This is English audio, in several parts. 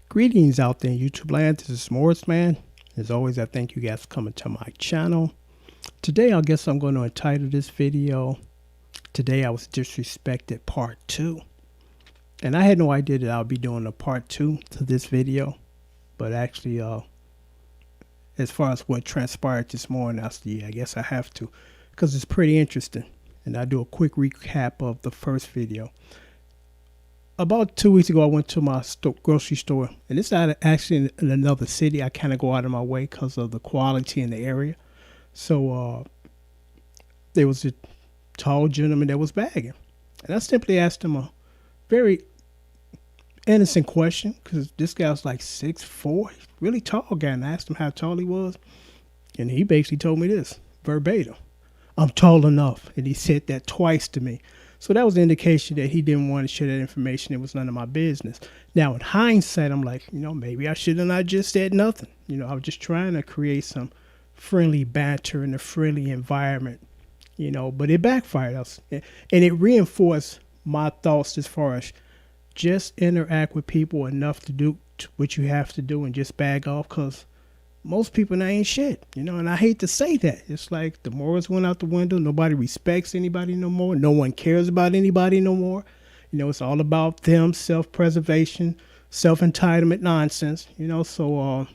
Greetings out there in YouTube land. This is Morris Man. As always, I thank you guys for coming to my channel. Today, I guess I'm going to entitle this video, Today I Was Disrespected Part 2. And I had no idea that I would be doing a Part 2 to this video. But actually, as far as what transpired this morning, I guess I have to. Because it's pretty interesting. And I'll do a quick recap of the first video. About 2 weeks ago, I went to my grocery store, and it's actually in another city. I kind of go out of my way because of the quality in the area. So there was a tall gentleman that was bagging, and I simply asked him a very innocent question because this guy was like 6'4", really tall guy, and I asked him how tall he was, and he basically told me this verbatim: "I'm tall enough," and he said that twice to me. So that was an indication that he didn't want to share that information. It was none of my business. Now, in hindsight, I'm like, maybe I should have not just said nothing. I was just trying to create some friendly banter in a friendly environment, but it backfired us. And it reinforced my thoughts as far as just interact with people enough to do what you have to do and just bag off, because most people now ain't shit, and I hate to say that. It's like the morals went out the window. Nobody respects anybody no more. No one cares about anybody no more. It's all about them, self-preservation, self-entitlement nonsense, so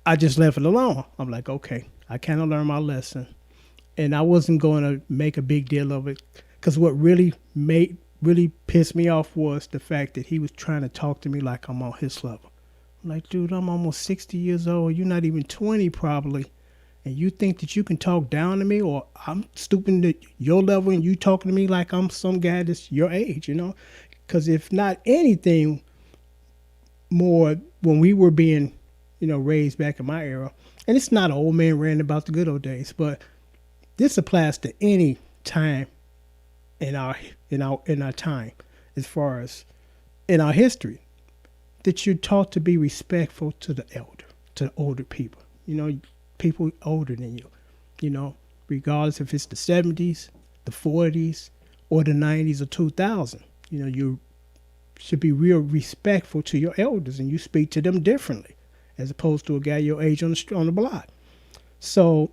I just left it alone. I'm like, okay, I kind of learned my lesson, and I wasn't going to make a big deal of it, because what really pissed me off was the fact that he was trying to talk to me like I'm on his level. I'm like, dude, I'm almost 60 years old. You're not even 20 probably. And you think that you can talk down to me, or I'm stooping to your level and you talking to me like I'm some guy that's your age, Because if not anything more, when we were being, raised back in my era, and it's not an old man ranting about the good old days, but this applies to any time in our time, as far as in our history, that you're taught to be respectful to the older people, people older than you, regardless if it's the 70s, the 40s, or the 90s or 2000. You should be real respectful to your elders, and you speak to them differently as opposed to a guy your age on the block. So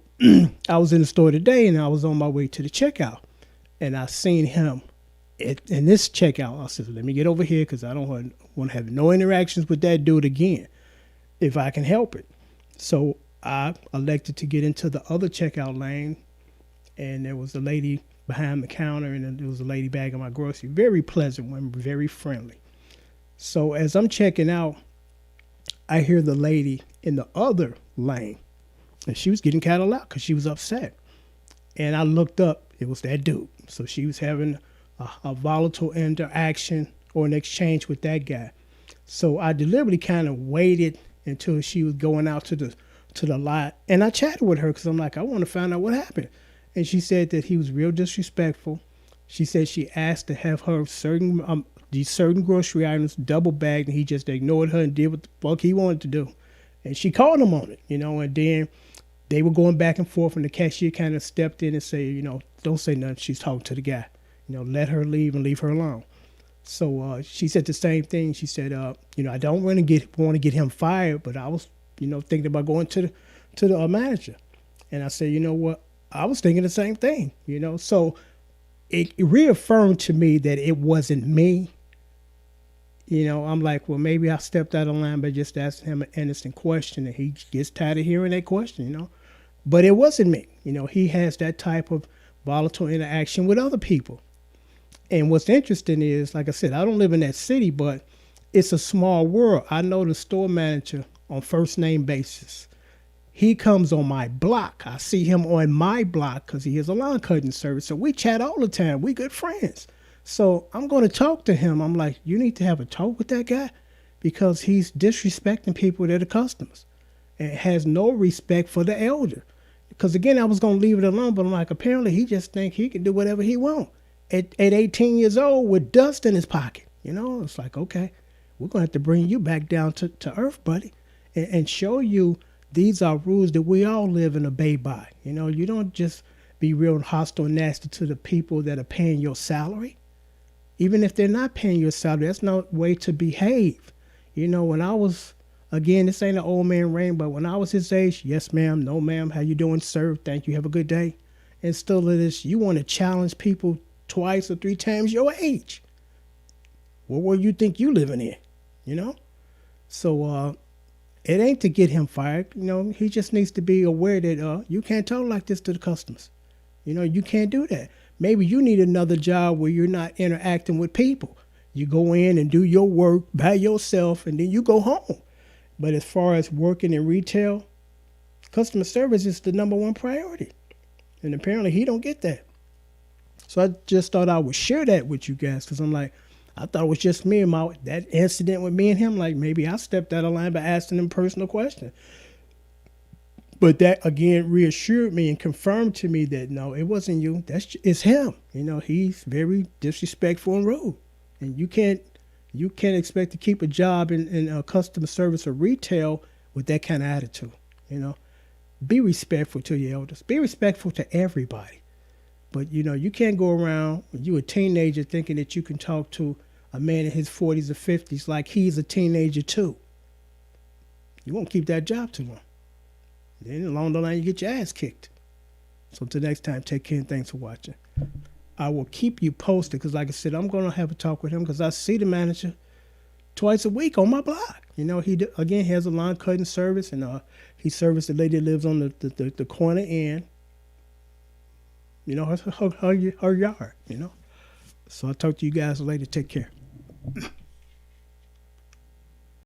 I was in the store today, and I was on my way to the checkout, and I seen him in this checkout. I said, let me get over here because I don't want to have no interactions with that dude again if I can help it. So I elected to get into the other checkout lane, and there was a lady behind the counter, and there was a lady bagging my grocery. Very pleasant woman, very friendly. So as I'm checking out, I hear the lady in the other lane, and she was getting kind of loud because she was upset. And I looked up, it was that dude. So she was having a volatile interaction or an exchange with that guy. So I deliberately kind of waited until she was going out to the lot, and I chatted with her because I'm like, I want to find out what happened. And she said that he was real disrespectful. She said she asked to have her these certain grocery items double bagged, and he just ignored her and did what the fuck he wanted to do. And she called him on it, and then they were going back and forth, and the cashier kind of stepped in and said, don't say nothing. She's talking to the guy. Let her leave and leave her alone. So she said the same thing. She said, I don't want to get him fired, but I was, thinking about going to the manager. And I said, you know what? I was thinking the same thing, So it reaffirmed to me that it wasn't me. I'm like, well, maybe I stepped out of line by just asking him an innocent question, and he gets tired of hearing that question, But it wasn't me. He has that type of volatile interaction with other people. And what's interesting is, like I said, I don't live in that city, but it's a small world. I know the store manager on first name basis. He comes on my block. I see him on my block because he has a lawn cutting service. So we chat all the time. We good friends. So I'm going to talk to him. I'm like, you need to have a talk with that guy because he's disrespecting people that are customers and has no respect for the elder. Because, again, I was going to leave it alone, but I'm like, apparently he just think he can do whatever he wants. At 18 years old with dust in his pocket, it's like, okay, we're going to have to bring you back down to earth, buddy, and show you these are rules that we all live and obey by. You don't just be real hostile and nasty to the people that are paying your salary. Even if they're not paying you a salary, that's no way to behave. You know, when I was, again, this ain't an old man rant, but when I was his age, yes, ma'am, no, ma'am, how you doing, sir? Thank you, have a good day. And still it is, you want to challenge people twice or three times your age. What world you think you living in? You know? So it ain't to get him fired. You know, he just needs to be aware that you can't talk like this to the customers. You know, you can't do that. Maybe you need another job where you're not interacting with people. You go in and do your work by yourself and then you go home. But as far as working in retail, customer service is the number one priority. And apparently he don't get that. So I just thought I would share that with you guys because I'm like, I thought it was just me and that incident with me and him. Like maybe I stepped out of line by asking him personal questions. But that again reassured me and confirmed to me that no, it wasn't you. It's him. You know, he's very disrespectful and rude, and you can't expect to keep a job in customer service or retail with that kind of attitude. You know, be respectful to your elders. Be respectful to everybody. But you know, you can't go around when you're a teenager thinking that you can talk to a man in his 40s or 50s like he's a teenager too. You won't keep that job too long. Then along the line, you get your ass kicked. So until next time, take care and thanks for watching. I will keep you posted because, like I said, I'm going to have a talk with him because I see the manager twice a week on my block. You know, he again has a lawn cutting service, and he serviced the lady that lives on the corner end. You know, her yard. You know. So I'll talk to you guys later. Take care.